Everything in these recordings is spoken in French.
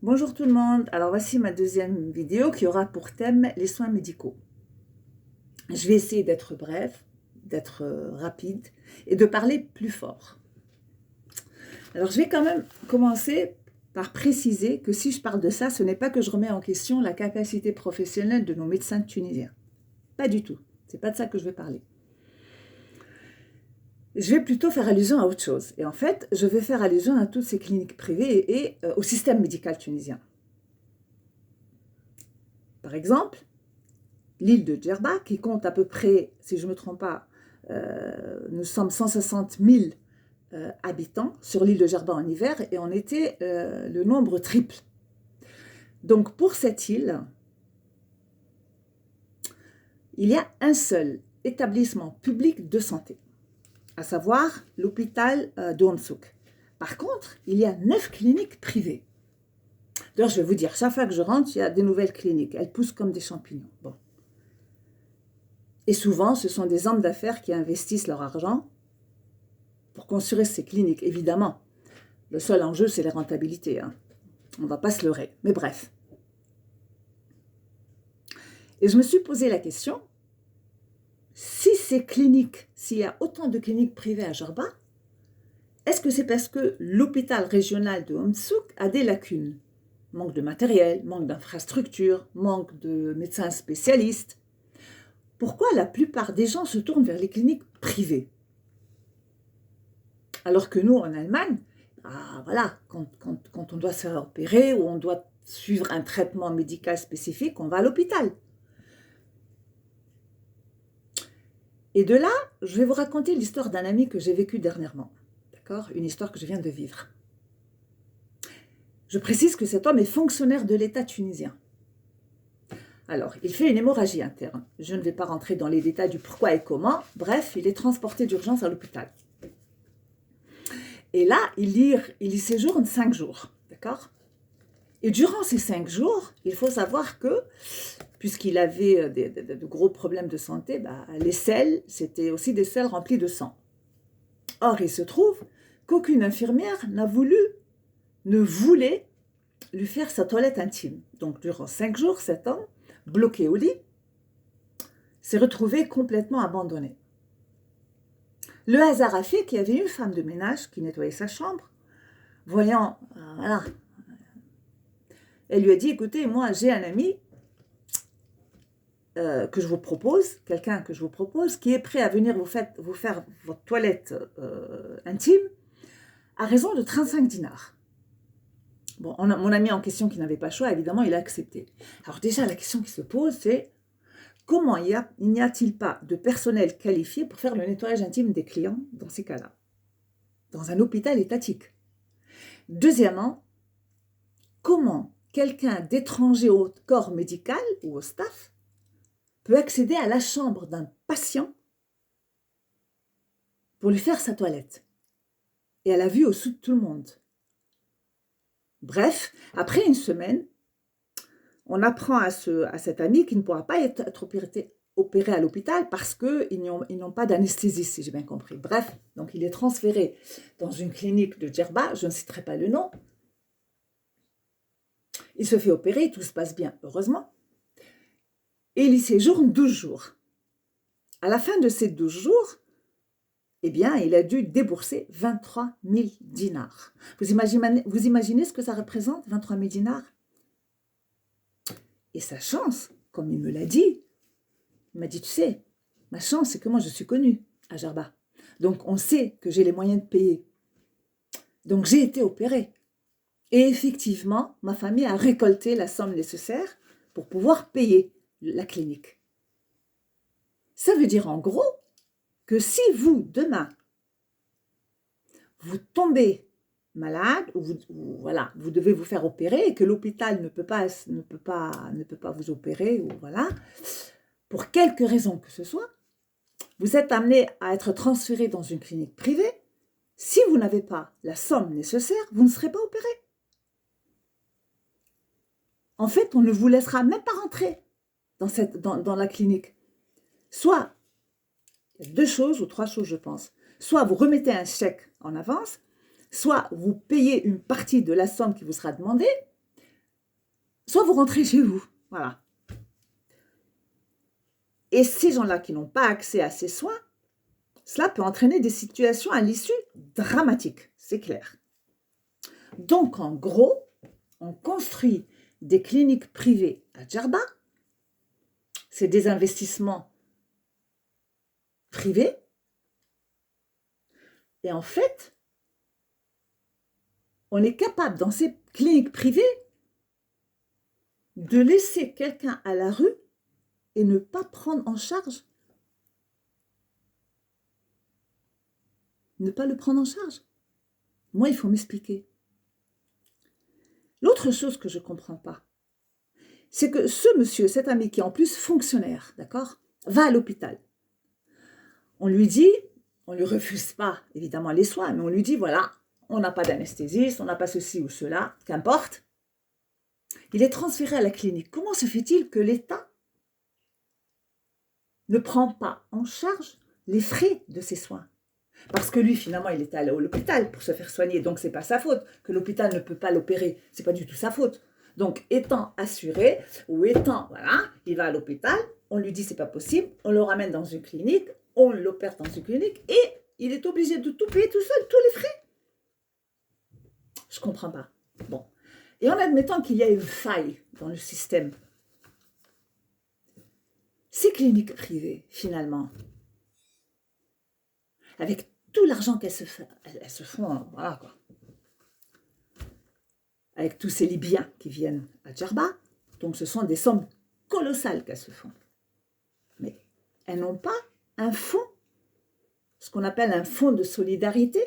Bonjour tout le monde, alors voici ma deuxième vidéo qui aura pour thème les soins médicaux. Je vais essayer d'être bref, d'être rapide et de parler plus fort. Alors je vais quand même commencer par préciser que si je parle de ça, ce n'est pas que je remets en question la capacité professionnelle de nos médecins tunisiens. Pas du tout, c'est pas de ça que je vais parler. Je vais plutôt faire allusion à autre chose. Et en fait, je vais faire allusion à toutes ces cliniques privées et au système médical tunisien. Par exemple, l'île de Djerba, qui compte à peu près, si je ne me trompe pas, nous sommes 160 000 habitants sur l'île de Djerba en hiver, et on était le nombre triple. Donc pour cette île, il y a un seul établissement public de santé, à savoir l'hôpital de Honsouk. Par contre, il y a 9 cliniques privées. D'ailleurs, je vais vous dire, chaque fois que je rentre, il y a des nouvelles cliniques. Elles poussent comme des champignons. Bon. Et souvent, ce sont des hommes d'affaires qui investissent leur argent pour construire ces cliniques. Évidemment, le seul enjeu, c'est la rentabilité. On ne va pas se leurrer. Mais bref. Et je me suis posé la question, si ces cliniques, s'il y a autant de cliniques privées à Djerba, est-ce que c'est parce que l'hôpital régional de Honsouk a des lacunes? Manque de matériel, manque d'infrastructures, manque de médecins spécialistes. Pourquoi la plupart des gens se tournent vers les cliniques privées? Alors que nous, en Allemagne, voilà, quand on doit se faire opérer ou on doit suivre un traitement médical spécifique, on va à l'hôpital. Et de là, je vais vous raconter l'histoire d'un ami que j'ai vécu dernièrement. D'accord? Une histoire que je viens de vivre. Je précise que cet homme est fonctionnaire de l'État tunisien. Alors, il fait une hémorragie interne. Je ne vais pas rentrer dans les détails du pourquoi et comment. Bref, il est transporté d'urgence à l'hôpital. Et là, il y séjourne 5 jours. D'accord? Et durant ces 5 jours, il faut savoir que, puisqu'il avait de gros problèmes de santé, les selles, c'était aussi des selles remplies de sang. Or, il se trouve qu'aucune infirmière ne voulait lui faire sa toilette intime. Donc, durant 5 jours, cet homme, bloqué au lit, s'est retrouvé complètement abandonné. Le hasard a fait qu'il y avait une femme de ménage qui nettoyait sa chambre. Voyant, voilà, elle lui a dit, écoutez, moi j'ai un ami que je vous propose, quelqu'un que je vous propose, qui est prêt à venir vous faire votre toilette intime à raison de 35 dinars. Bon, mon ami en question qui n'avait pas le choix, évidemment, il a accepté. Alors déjà, la question qui se pose, c'est comment n'y a-t-il pas de personnel qualifié pour faire le nettoyage intime des clients dans ces cas-là, dans un hôpital étatique? Deuxièmement, comment quelqu'un d'étranger au corps médical ou au staff peut accéder à la chambre d'un patient pour lui faire sa toilette et à la vue au-dessous de tout le monde? Bref, après une semaine, on apprend à cet ami qu'il ne pourra pas être opéré à l'hôpital parce qu'ils n'ont pas d'anesthésiste, si j'ai bien compris. Bref, donc il est transféré dans une clinique de Djerba, je ne citerai pas le nom. Il se fait opérer, tout se passe bien, heureusement. Et il y séjourne 12 jours. À la fin de ces 12 jours, eh bien, il a dû débourser 23 000 dinars. Vous imaginez ce que ça représente, 23 000 dinars? Et sa chance, comme il me l'a dit, il m'a dit, tu sais, ma chance, c'est que moi, je suis connue à Djerba. Donc, on sait que j'ai les moyens de payer. Donc, j'ai été opérée. Et effectivement, ma famille a récolté la somme nécessaire pour pouvoir payer la clinique. Ça veut dire en gros que si vous, demain, vous tombez malade, ou vous devez vous faire opérer et que l'hôpital ne peut pas vous opérer, ou voilà, pour quelque raison que ce soit, vous êtes amené à être transféré dans une clinique privée. Si vous n'avez pas la somme nécessaire, vous ne serez pas opéré. En fait, on ne vous laissera même pas rentrer dans la clinique. Soit, il y a 2 choses ou 3 choses, je pense. Soit vous remettez un chèque en avance, soit vous payez une partie de la somme qui vous sera demandée, soit vous rentrez chez vous. Voilà. Et ces gens-là qui n'ont pas accès à ces soins, cela peut entraîner des situations à l'issue dramatiques, c'est clair. Donc, en gros, on construit des cliniques privées à Djerba. C'est des investissements privés. Et en fait, on est capable, dans ces cliniques privées, de laisser quelqu'un à la rue et ne pas prendre en charge. Ne pas le prendre en charge. Moi, il faut m'expliquer. L'autre chose que je ne comprends pas, c'est que ce monsieur, cet ami qui est en plus fonctionnaire, d'accord, va à l'hôpital. On lui dit, on ne lui refuse pas évidemment les soins, mais on lui dit, voilà, on n'a pas d'anesthésiste, on n'a pas ceci ou cela, qu'importe. Il est transféré à la clinique. Comment se fait-il que l'État ne prend pas en charge les frais de ses soins? Parce que lui, finalement, il était allé à l'hôpital pour se faire soigner, donc c'est pas sa faute. Que l'hôpital ne peut pas l'opérer, c'est pas du tout sa faute. Donc, étant assuré, ou étant, voilà, il va à l'hôpital, on lui dit c'est pas possible, on le ramène dans une clinique, on l'opère dans une clinique, et il est obligé de tout payer tout seul, tous les frais. Je comprends pas. Bon. Et en admettant qu'il y a une faille dans le système, ces cliniques privées, finalement, avec tout l'argent qu'elles se font, voilà quoi. Avec tous ces Libyens qui viennent à Djerba, donc ce sont des sommes colossales qu'elles se font. Mais elles n'ont pas un fonds, ce qu'on appelle un fonds de solidarité,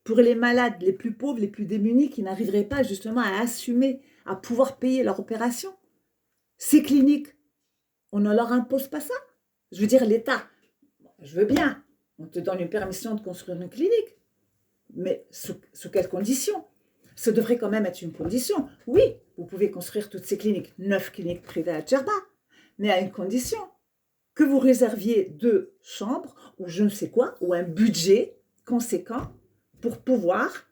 pour les malades les plus pauvres, les plus démunis, qui n'arriveraient pas justement à assumer, à pouvoir payer leur opération. Ces cliniques, on ne leur impose pas ça. Je veux dire, l'État, je veux bien, on te donne une permission de construire une clinique, mais sous quelles conditions? Ça devrait quand même être une condition. Oui, vous pouvez construire toutes ces cliniques, 9 cliniques privées à Djerba, mais à une condition, que vous réserviez 2 chambres, ou je ne sais quoi, ou un budget conséquent pour pouvoir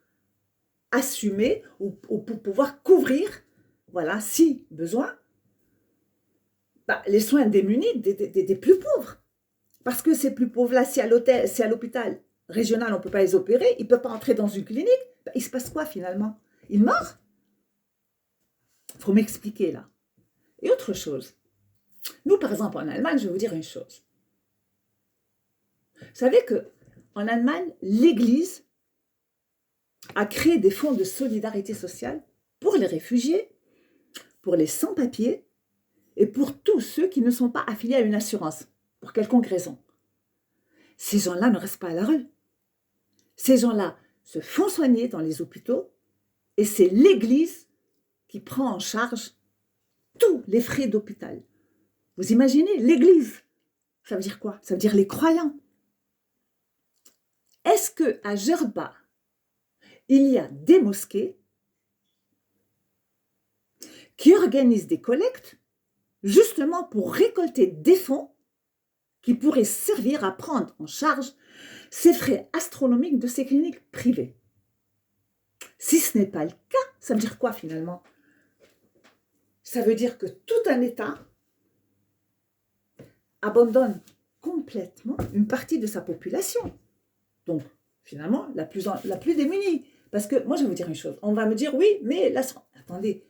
assumer, ou pour pouvoir couvrir, voilà, si besoin, les soins démunis des plus pauvres. Parce que ces plus pauvres-là, si à l'hôpital régional, on ne peut pas les opérer, ils ne peuvent pas entrer dans une clinique, il se passe quoi finalement? Ils meurent? Il faut m'expliquer là. Et autre chose, nous par exemple en Allemagne, je vais vous dire une chose. Vous savez qu'en Allemagne, l'Église a créé des fonds de solidarité sociale pour les réfugiés, pour les sans-papiers et pour tous ceux qui ne sont pas affiliés à une assurance, pour quelconque raison. Ces gens-là ne restent pas à la rue. Ces gens-là se font soigner dans les hôpitaux et c'est l'Église qui prend en charge tous les frais d'hôpital. Vous imaginez, l'Église, ça veut dire quoi? Ça veut dire les croyants. Est-ce qu'à Djerba, il y a des mosquées qui organisent des collectes justement pour récolter des fonds qui pourraient servir à prendre en charge ces frais astronomiques de ces cliniques privées? Si ce n'est pas le cas, ça veut dire quoi finalement? Ça veut dire que tout un État abandonne complètement une partie de sa population. Donc, finalement, la plus démunie. Parce que, moi, je vais vous dire une chose. On va me dire, oui, mais là, attendez,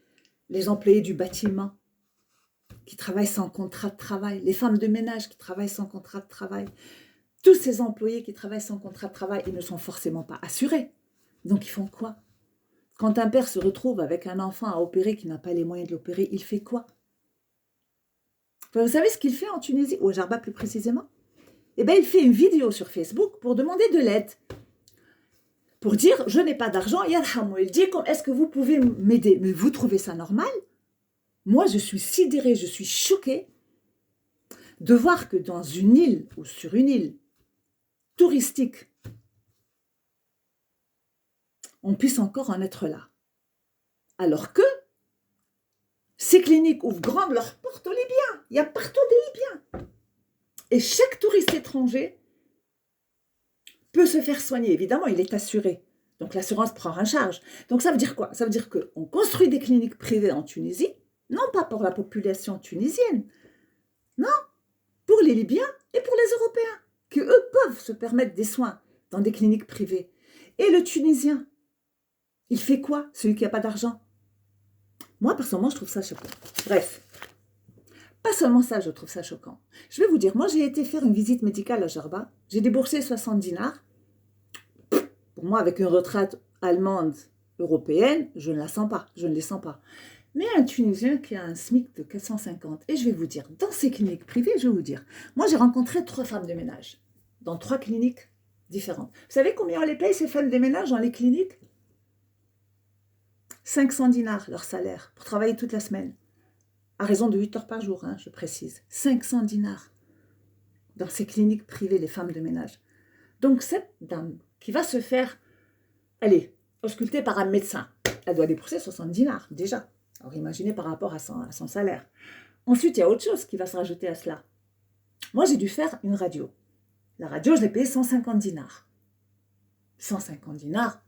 les employés du bâtiment qui travaillent sans contrat de travail, les femmes de ménage qui travaillent sans contrat de travail, tous ces employés qui travaillent sans contrat de travail, ils ne sont forcément pas assurés. Donc, ils font quoi? Quand un père se retrouve avec un enfant à opérer qui n'a pas les moyens de l'opérer, il fait quoi? Vous savez ce qu'il fait en Tunisie, ou à Djerba plus précisément? Eh bien, il fait une vidéo sur Facebook pour demander de l'aide. Pour dire, je n'ai pas d'argent, yarhamou. Il dit, est-ce que vous pouvez m'aider? Mais vous trouvez ça normal? Moi, je suis sidérée, je suis choquée de voir que dans une île, ou sur une île touristique, on puisse encore en être là. Alors que ces cliniques ouvrent grandes leurs portes aux Libyens. Il y a partout des Libyens. Et chaque touriste étranger peut se faire soigner. Évidemment, il est assuré. Donc, l'assurance prend en charge. Donc, ça veut dire quoi? Ça veut dire qu'on construit des cliniques privées en Tunisie Non pas pour la population tunisienne, non, pour les Libyens et pour les Européens, qui eux peuvent se permettre des soins dans des cliniques privées. Et le Tunisien, il fait quoi, celui qui n'a pas d'argent? Moi, personnellement, je trouve ça choquant. Bref, pas seulement ça, je trouve ça choquant. Je vais vous dire, moi, j'ai été faire une visite médicale à Jarba. J'ai déboursé 60 dinars. Pour moi, avec une retraite allemande, européenne, je ne la sens pas, je ne les sens pas. Mais un Tunisien qui a un SMIC de 450, et je vais vous dire, dans ces cliniques privées, je vais vous dire, moi, j'ai rencontré 3 femmes de ménage dans 3 cliniques différentes. Vous savez combien on les paye, ces femmes de ménage, dans les cliniques? 500 dinars, leur salaire, pour travailler toute la semaine. À raison de 8 heures par jour, hein, je précise. 500 dinars dans ces cliniques privées, les femmes de ménage. Donc cette dame qui va se faire, allez, ausculter par un médecin, elle doit débourser 60 dinars déjà. Alors imaginez par rapport à son salaire. Ensuite, il y a autre chose qui va se rajouter à cela. Moi, j'ai dû faire une radio. La radio, je l'ai payée 150 dinars. 150 dinars,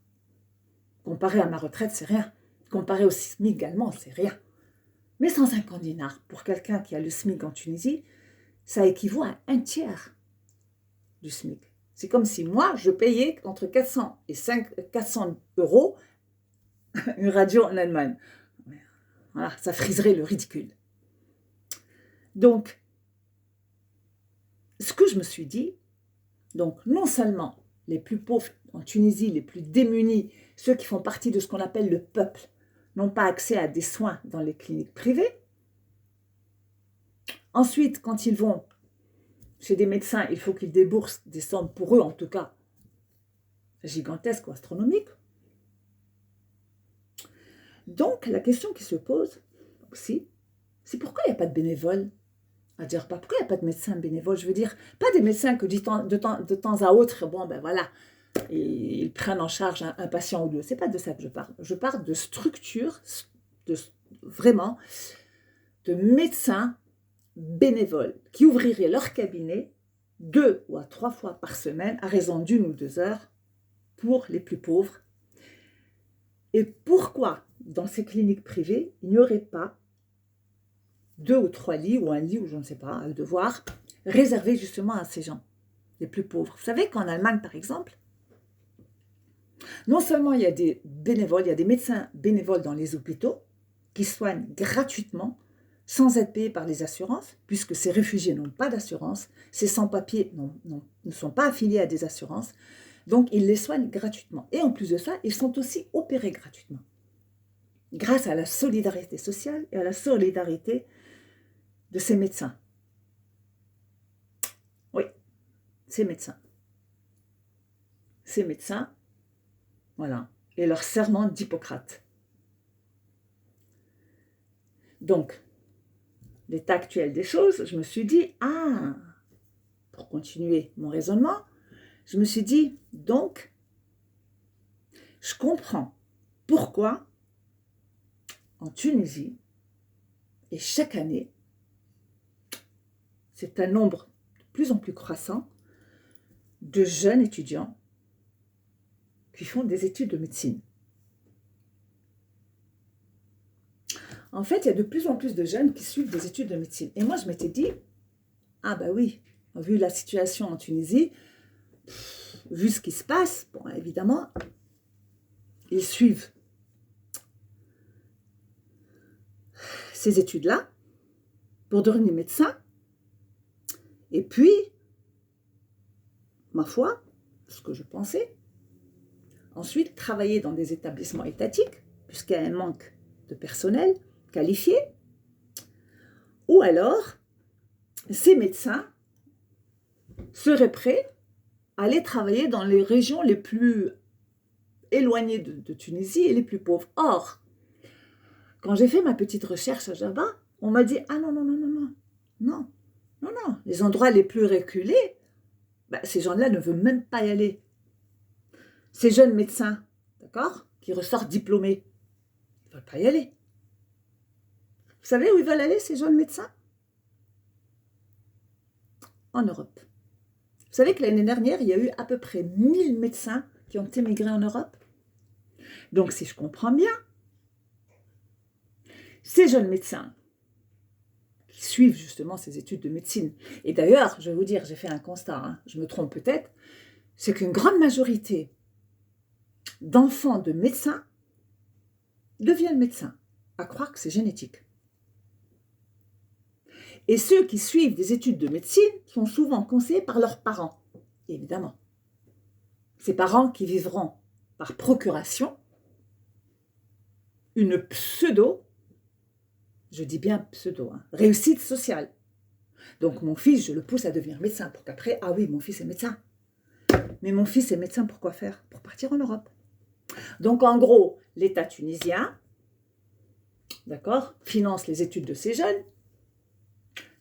comparé à ma retraite, c'est rien. Comparé au SMIC également, c'est rien. Mais 150 dinars, pour quelqu'un qui a le SMIC en Tunisie, ça équivaut à un tiers du SMIC. C'est comme si moi, je payais entre 400 et 400 euros une radio en Allemagne. Voilà, ça friserait le ridicule. Donc, ce que je me suis dit, donc non seulement les plus pauvres en Tunisie, les plus démunis, ceux qui font partie de ce qu'on appelle le peuple, n'ont pas accès à des soins dans les cliniques privées. Ensuite, quand ils vont chez des médecins, il faut qu'ils déboursent des sommes, pour eux en tout cas, gigantesques ou astronomiques. Donc, la question qui se pose aussi, c'est pourquoi il n'y a pas de bénévoles à dire pas? Pourquoi il n'y a pas de médecins bénévoles? Je veux dire, pas des médecins que de temps à autre, bon ben voilà, ils prennent en charge un patient ou deux. C'est pas de ça que je parle. Je parle de structures, vraiment, de médecins bénévoles qui ouvriraient leur cabinet 2 ou 3 fois par semaine à raison d'1 ou 2 heures pour les plus pauvres. Et pourquoi dans ces cliniques privées, il n'y aurait pas 2 ou 3 lits ou un lit, ou je ne sais pas, à devoir, réservé justement à ces gens, les plus pauvres. Vous savez qu'en Allemagne, par exemple, non seulement il y a des bénévoles, il y a des médecins bénévoles dans les hôpitaux qui soignent gratuitement, sans être payés par les assurances, puisque ces réfugiés n'ont pas d'assurance, ces sans-papiers ne sont pas affiliés à des assurances, donc ils les soignent gratuitement. Et en plus de ça, ils sont aussi opérés gratuitement, grâce à la solidarité sociale et à la solidarité de ces médecins. Oui, ces médecins. Ces médecins, voilà, et leur serment d'Hippocrate. Donc, l'état actuel des choses, je me suis dit, pour continuer mon raisonnement, je me suis dit, donc, je comprends pourquoi en Tunisie, et chaque année, c'est un nombre de plus en plus croissant de jeunes étudiants qui font des études de médecine. En fait, il y a de plus en plus de jeunes qui suivent des études de médecine. Et moi, je m'étais dit, bah oui, vu la situation en Tunisie, vu ce qui se passe, bon, évidemment, ils suivent ces études-là pour devenir médecin. Et puis, ma foi, ce que je pensais, ensuite travailler dans des établissements étatiques, puisqu'il y a un manque de personnel qualifié, ou alors ces médecins seraient prêts à aller travailler dans les régions les plus éloignées de Tunisie et les plus pauvres. Or, quand j'ai fait ma petite recherche à Jarba, on m'a dit « Ah non, non, non, non, non, non, non, non, les endroits les plus reculés, ces gens-là ne veulent même pas y aller. Ces jeunes médecins, d'accord, qui ressortent diplômés, ils ne veulent pas y aller. Vous savez où ils veulent aller, ces jeunes médecins? En Europe. Vous savez que l'année dernière, il y a eu à peu près 1000 médecins qui ont émigré en Europe. Donc, si je comprends bien, Ces jeunes médecins qui suivent justement ces études de médecine, et d'ailleurs, je vais vous dire, j'ai fait un constat, hein, je me trompe peut-être, c'est qu'une grande majorité d'enfants de médecins deviennent médecins, à croire que c'est génétique. Et ceux qui suivent des études de médecine sont souvent conseillés par leurs parents, évidemment. Ces parents qui vivront par procuration une pseudo, je dis bien pseudo, hein, réussite sociale. Donc mon fils, je le pousse à devenir médecin pour qu'après, ah oui, mon fils est médecin. Mais mon fils est médecin pour quoi faire? Pour partir en Europe. Donc en gros, l'État tunisien, d'accord, finance les études de ces jeunes.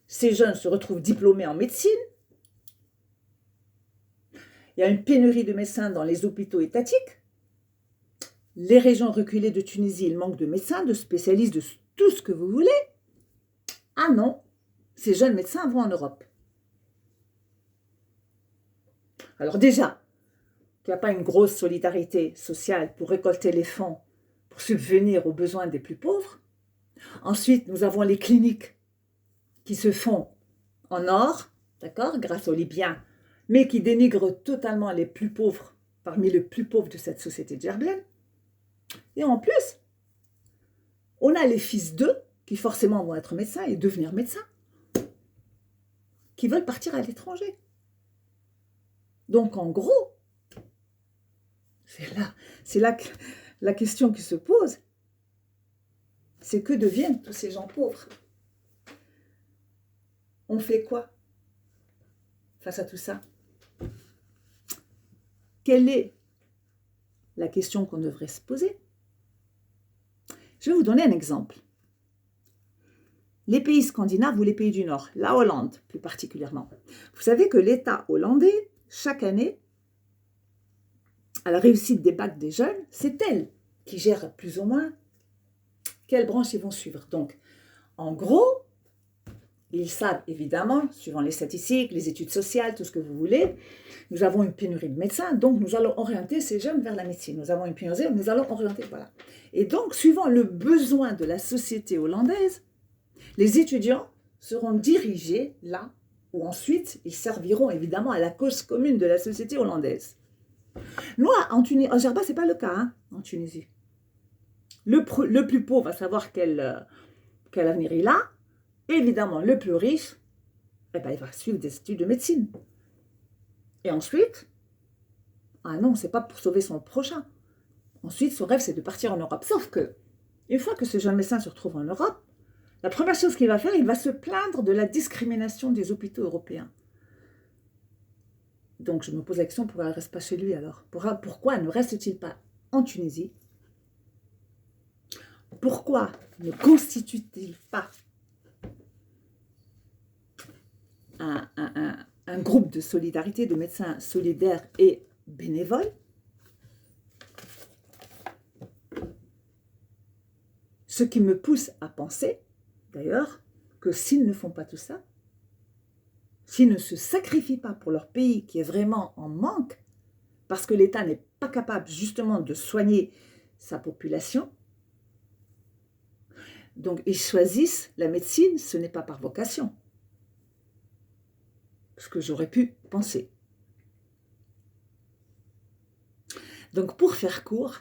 Ces jeunes se retrouvent diplômés en médecine. Il y a une pénurie de médecins dans les hôpitaux étatiques. Les régions reculées de Tunisie, il manque de médecins, de spécialistes, de tout ce que vous voulez. Ah non, ces jeunes médecins vont en Europe. Alors déjà, qu'il n'y a pas une grosse solidarité sociale pour récolter les fonds pour subvenir aux besoins des plus pauvres. Ensuite, nous avons les cliniques qui se font en or, d'accord, grâce aux Libyens, mais qui dénigrent totalement les plus pauvres, parmi les plus pauvres de cette société de Gerblène. Et en plus, on a les fils d'eux, qui forcément vont être médecins et devenir médecins, qui veulent partir à l'étranger. Donc en gros, c'est là que la question qui se pose, c'est que deviennent tous ces gens pauvres? On fait quoi face à tout ça? Quelle est la question qu'on devrait se poser? Je vais vous donner un exemple. Les pays scandinaves ou les pays du Nord, la Hollande plus particulièrement. Vous savez que l'État hollandais, chaque année, à la réussite des bacs des jeunes, c'est elle qui gère plus ou moins quelle branche ils vont suivre. Donc, en gros, ils savent évidemment, suivant les statistiques, les études sociales, tout ce que vous voulez, nous avons une pénurie de médecins, donc nous allons orienter ces jeunes vers la médecine. Nous avons une pénurie, nous allons orienter, voilà. Et donc, suivant le besoin de la société hollandaise, les étudiants seront dirigés là où ensuite ils serviront évidemment à la cause commune de la société hollandaise. Nous, en Gerba, ce n'est pas le cas, hein, en Tunisie. Le plus pauvre va savoir quel avenir il a. Évidemment, le plus riche, eh ben, il va suivre des études de médecine. Et ensuite, ah non, c'est pas pour sauver son prochain. Ensuite, son rêve, c'est de partir en Europe. Sauf que, une fois que ce jeune médecin se retrouve en Europe, la première chose qu'il va faire, il va se plaindre de la discrimination des hôpitaux européens. Donc, je me pose la question, pourquoi il ne reste pas chez lui alors? Pourquoi ne reste-t-il pas en Tunisie? Pourquoi ne constitue-t-il pas un groupe de solidarité de médecins solidaires et bénévoles? Ce qui me pousse à penser, d'ailleurs, que s'ils ne font pas tout ça, s'ils ne se sacrifient pas pour leur pays qui est vraiment en manque, parce que l'État n'est pas capable justement de soigner sa population, donc ils choisissent la médecine, ce n'est pas par vocation. Ce que j'aurais pu penser. Donc pour faire court,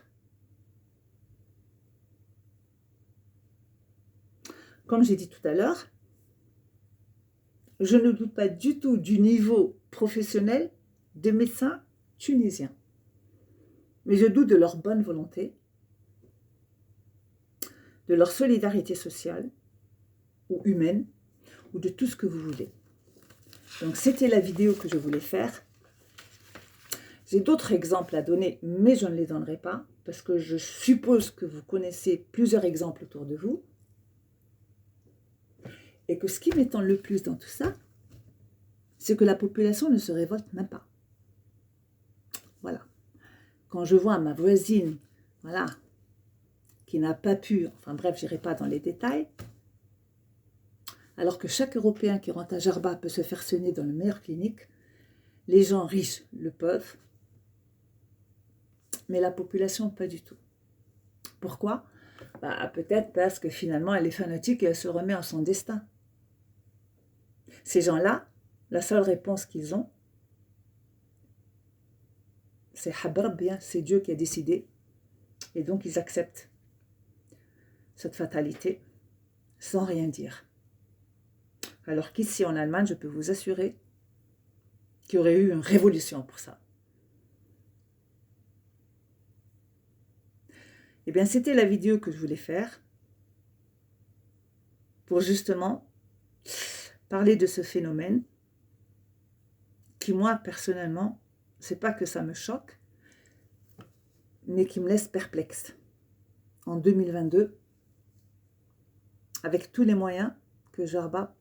comme j'ai dit tout à l'heure, je ne doute pas du tout du niveau professionnel des médecins tunisiens. Mais je doute de leur bonne volonté, de leur solidarité sociale ou humaine, ou de tout ce que vous voulez. Donc c'était la vidéo que je voulais faire. J'ai d'autres exemples à donner, mais je ne les donnerai pas, parce que je suppose que vous connaissez plusieurs exemples autour de vous. Et que ce qui m'étonne le plus dans tout ça, c'est que la population ne se révolte même pas. Voilà. Quand je vois ma voisine, voilà, qui n'a pas pu, enfin bref, je n'irai pas dans les détails, alors que chaque Européen qui rentre à Gerba peut se faire soigner dans la meilleure clinique, les gens riches le peuvent, mais la population pas du tout. Pourquoi? Bah, peut-être parce que finalement, elle est fanatique et elle se remet en son destin. Ces gens-là, la seule réponse qu'ils ont, c'est Habra bien, c'est Dieu qui a décidé. Et donc, ils acceptent cette fatalité sans rien dire. Alors qu'ici, en Allemagne, je peux vous assurer qu'il y aurait eu une révolution pour ça. Eh bien, c'était la vidéo que je voulais faire pour justement parler de ce phénomène qui, moi, personnellement, c'est pas que ça me choque, mais qui me laisse perplexe. En 2022, avec tous les moyens que Jarba,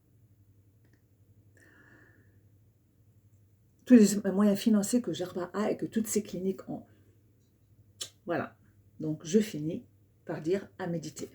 tous les moyens financiers que Jarba a et que toutes ces cliniques ont. Voilà. Donc, je finis par dire à méditer.